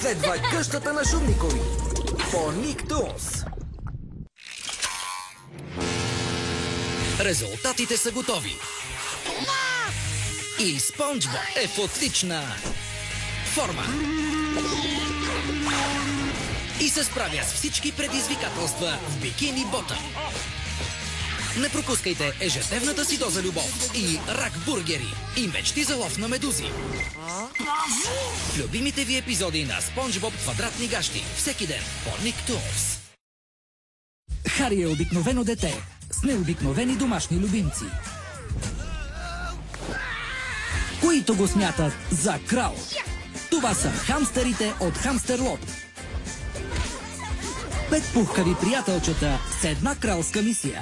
Следва къщата на Шумникови по Никтунс. Резултатите са готови. И Спонж Боб е в отлична форма. И се справя с всички предизвикателства в Бикини Ботъм. Не пропускайте ежедневната си доза любов и рак бургери и мечти за лов на медузи. В любимите ви епизоди на Спонж Боб квадратни гащи всеки ден по Никтунс. Хари е обикновено дете с необикновени домашни любимци, които го смятат за крал. Това са хамстерите от Хамстерлот. 5 пухкави приятелчета с една кралска мисия.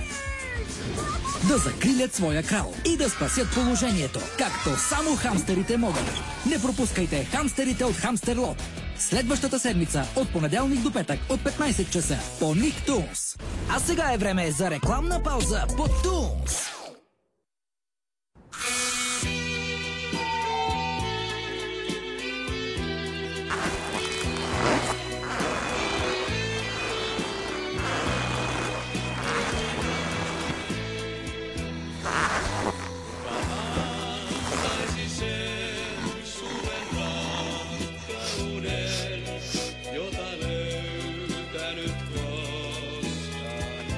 Да закрилят своя крал и да спасят положението, както само хамстерите могат. Не пропускайте хамстерите от Хамстерлот. Следващата седмица от понеделник до петък от 15 часа по Никтунс. А сега е време за рекламна пауза по Тунс.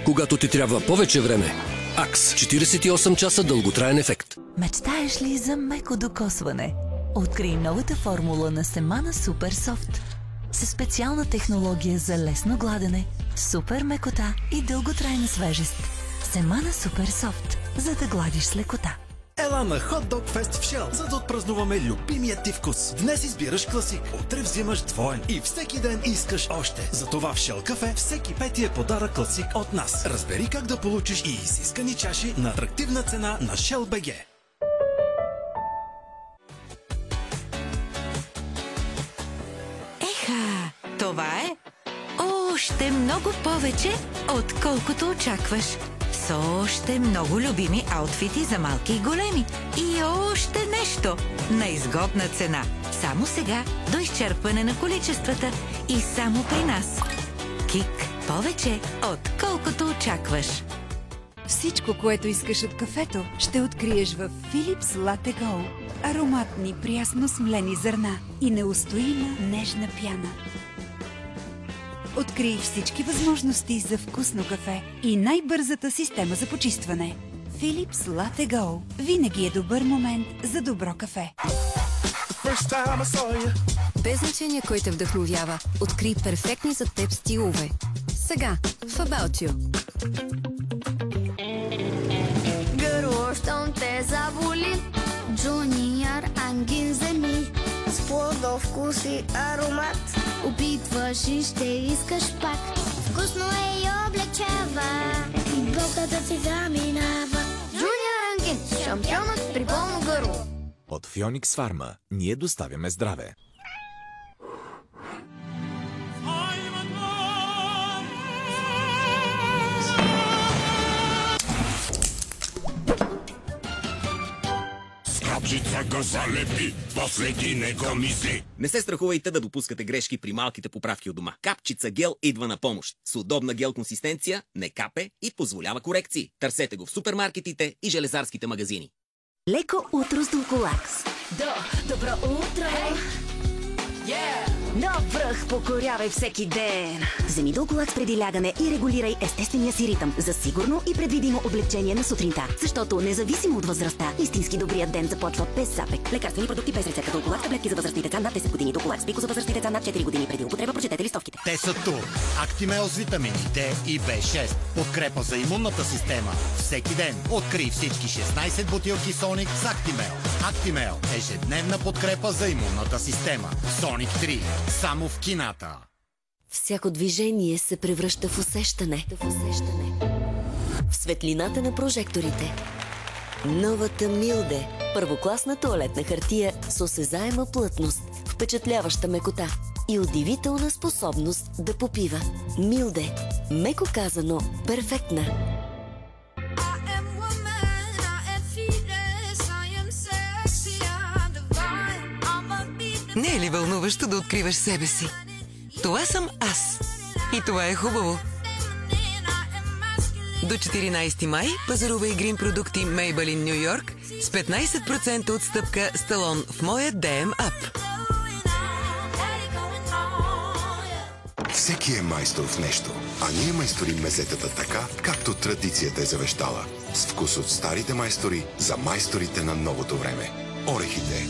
Когато ти трябва повече време, Акс 48 часа дълготраен ефект. Мечтаеш ли за меко докосване? Открий новата формула на Семана Супер Софт. Със специална технология за лесно гладене, супер мекота и дълготрайна свежест. Семана Супер Софт, за да гладиш с лекота. Ела на Hot Dog Fest в Shell, за да отпразнуваме любимият ти вкус. Днес избираш класик, утре взимаш двоен и всеки ден искаш още. Затова в Shell кафе всеки пети е подарък класик от нас. Разбери как да получиш и изискани чаши на атрактивна цена на Shell BG. Еха, това е още много повече, отколкото очакваш. С още много любими аутфити за малки и големи. И още нещо на изгодна цена. Само сега до изчерпване на количествата и само при нас. Кик повече, отколкото очакваш. Всичко, което искаш от кафето, ще откриеш в Philips Latte Go. Ароматни, прясно смлени зърна и неустоима нежна пяна. Открий всички възможности за вкусно кафе и най-бързата система за почистване. Philips Latte Go. Винаги е добър момент за добро кафе. Без значение кой те вдъхновява, открий перфектни за теб стилове. Сега в About You. Гърло, щом те заболи, Джуниор ангин земи. С плодов вкус и аромат опитваш и ще искаш пак. Вкусно е и облегчава, и болката си заминава. Джуниор ангин, шампионът при болно гърло. От Фионикс Фарма ние доставяме здраве. Капчица го залепи, после ти не го мисли. Не се страхувайте да допускате грешки при малките поправки от дома. Капчица гел идва на помощ. С удобна гел консистенция, не капе и позволява корекции. Търсете го в супермаркетите и железарските магазини. Леко утро с Дулколакс. Добро утро! На връх покорявай всеки ден! Вземи Дулколакс преди лягане и регулирай естествения си ритъм за сигурно и предвидимо облегчение на сутринта. Защото независимо от възрастта, истински добрият ден започва без запек. Лекарствени продукти без рецепта. Дулколакс, таблетки за възрастни деца над 10 години. Дулколакс, пико за възрастни деца над 4 години. Преди употреба прочетете листовките. Те са тук. Актимел с витамини D и B6. Подкрепа за имунната система. Всеки ден открий всички 16 бутилки Соник с Актимел. Актимел. Ежедневна подкрепа за имунната система. Соник 3. Само в кината. Всяко движение се превръща в усещане. В светлината на прожекторите. Новата Милде. Първокласна тоалетна хартия с осезаема плътност, впечатляваща мекота и удивителна способност да попива. Милде. Меко казано, перфектна. Не е ли вълнуващо да откриваш себе си? Това съм аз. И това е хубаво. До 14 май пазарувай грим продукти Maybelline New York с 15% отстъпка Сталон в моя DM App. Всеки е майстор в нещо, а ние майсторим мезетата така, както традицията е завещала. С вкус от старите майстори за майсторите на новото време. Орехите.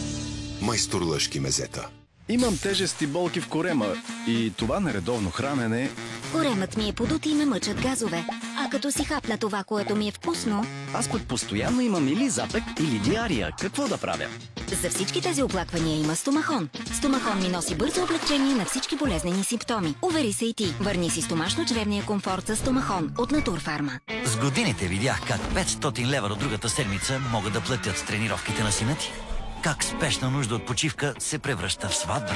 Майсторлъшки мезета. Имам тежести болки в корема и това нередовно хранене... Коремът ми е подут и ме мъчат газове. А като си хапна това, което ми е вкусно... Аз пък постоянно имам или запек, или диария. Какво да правя? За всички тези оплаквания има Стомахон. Стомахон ми носи бързо облегчение на всички болезнени симптоми. Увери се и ти. Върни си стомашно-чревния комфорт с Стомахон от Натурфарма. С годините видях как 500 лева до другата седмица могат да платят с тренировките на сина ти. Как спешна нужда от почивка се превръща в сватба.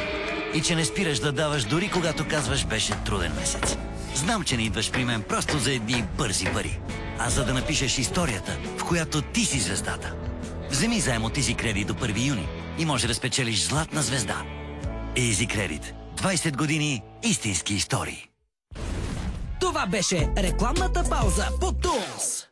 И че не спираш да даваш дори когато казваш беше труден месец. Знам, че не идваш при мен просто за едни бързи пари, а за да напишеш историята, в която ти си звездата. Вземи заем от Easy Credit до 1 юни и може да спечелиш златна звезда. Easy Credit. 20 години истински истории. Това беше рекламната пауза по Тунс.